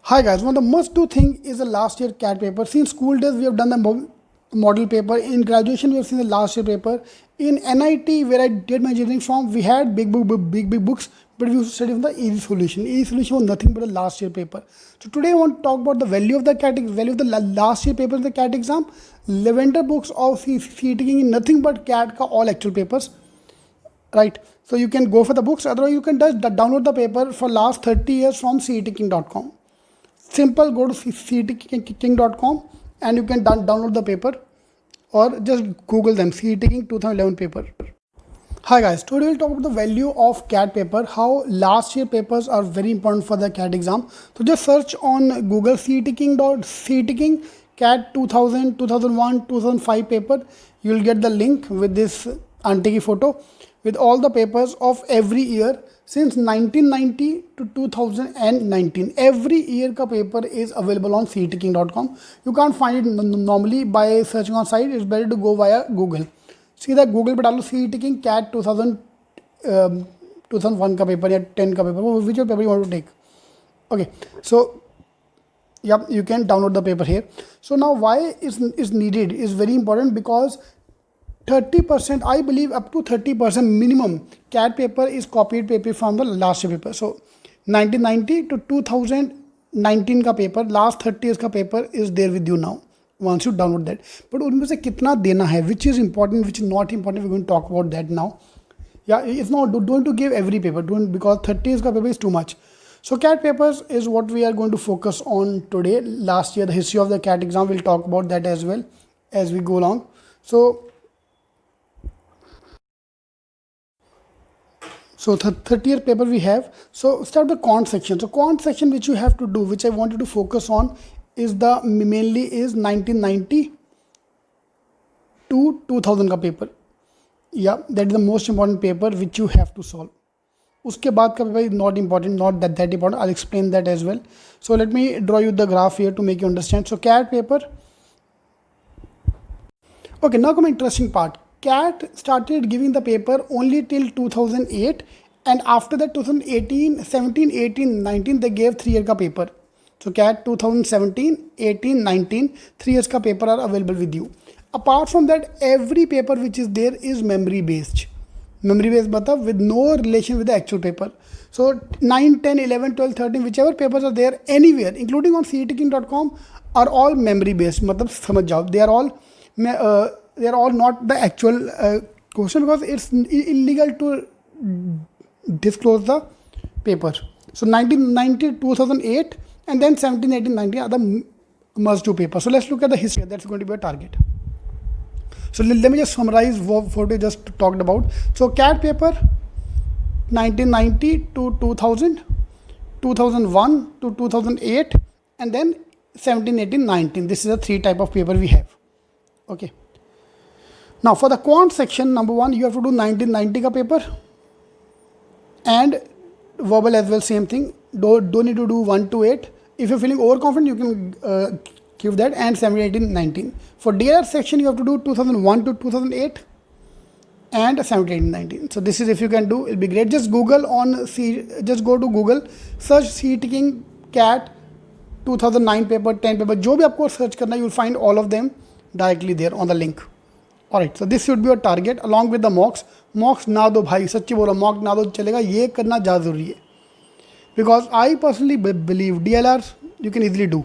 Hi guys, one of the must do thing is the last year CAT paper. Since school days we have done the model paper. In graduation we have seen the last year paper. In NIT where I did my engineering from, we had big books, but we used to study from the easy solution. Easy solution was nothing but a last year paper. So today I want to talk about the value of the value of the last year paper in the CAT exam. Lavender books of CET taking in nothing but CAT ka all actual papers. Right, so you can go for the books, otherwise you can just download the paper for last 30 years from cetking.com. Simple, go to cetking.com and you can download the paper or just Google them, CETking 2011 paper. Hi guys, today we'll talk about the value of CAT paper, how last year papers are very important for the CAT exam. So just search on Google CETking CAT 2000, 2001, 2005 paper. You will get the link with this auntie photo with all the papers of every year since 1990 to 2019. Every year ka paper is available on cetking.com. You can't find it normally by searching on site. It's better to go via Google. सीधा Google पे डालो CETking CAT 2001 का paper या 10 का paper, which paper you want to take. Okay, so yeah, you can download the paper here. So now why is needed is very important, because 30%, I believe up to 30% minimum CAT paper is copied paper from the last year paper. So 1990 to 2019 का paper, last 30 years का paper is there with you now once you download that. But उनमें से कितना देना है, which is important, which is not important, we're going to talk about that now. Yeah, it's not, don't to give every paper, don't, because 30 years का paper is too much. So CAT papers is what we are going to focus on today. Last year, the history of the CAT exam, we'll talk about that as well as we go along. So 30th paper we have. So start the quant section. So quant section which you have to do, which I wanted to focus on, is the mainly is 1990 to 2000 का paper. Yeah, that is the most important paper which you have to solve. उसके बाद का paper is not important, not that important. I'll explain that as well. So let me draw you the graph here to make you understand. So CAT paper. Okay, now come interesting part. CAT started giving the paper only till 2008, and after that 2018, 17, 18, 19 they gave 3 year ka paper. So CAT 2017, 18, 19, 3 years ka paper are available with you. Apart from that, every paper which is there is memory based. Memory based matlab with no relation with the actual paper. So 9, 10, 11, 12, 13, whichever papers are there anywhere, including on cetking.com, are all memory based. Matlab samajh jao, they are all not the actual question, because it's illegal to disclose the paper. So 1990, 2008, and then 17, 18, 19 are the must do papers. So let's look at the history. That's going to be a target. So let me just summarize what we just talked about. So CAT paper 1990 to 2000, 2001 to 2008, and then 17, 18, 19. This is the 3 type of paper we have. Okay. Now for the quant section, number 1, you have to do 1990 ka paper and verbal as well, same thing. Don't need to do 1 to 8. If you're feeling overconfident, you can give that, and 17, 18, 19. For DLR section, you have to do 2001 to 2008 and 17, 18, 19. So this is, if you can do, it'll be great. Just Google just go to Google, search CETking CAT 2009 paper, 10 paper, जो भी आपको search करना, you'll find all of them directly there on the link. Alright, so this should be your target along with the mocks. Mocks ना दो भाई, सच्ची बोलो, mock ना दो चलेगा, ये करना ज़्यादा ज़रूरी है. Because I personally believe DLR you can easily do.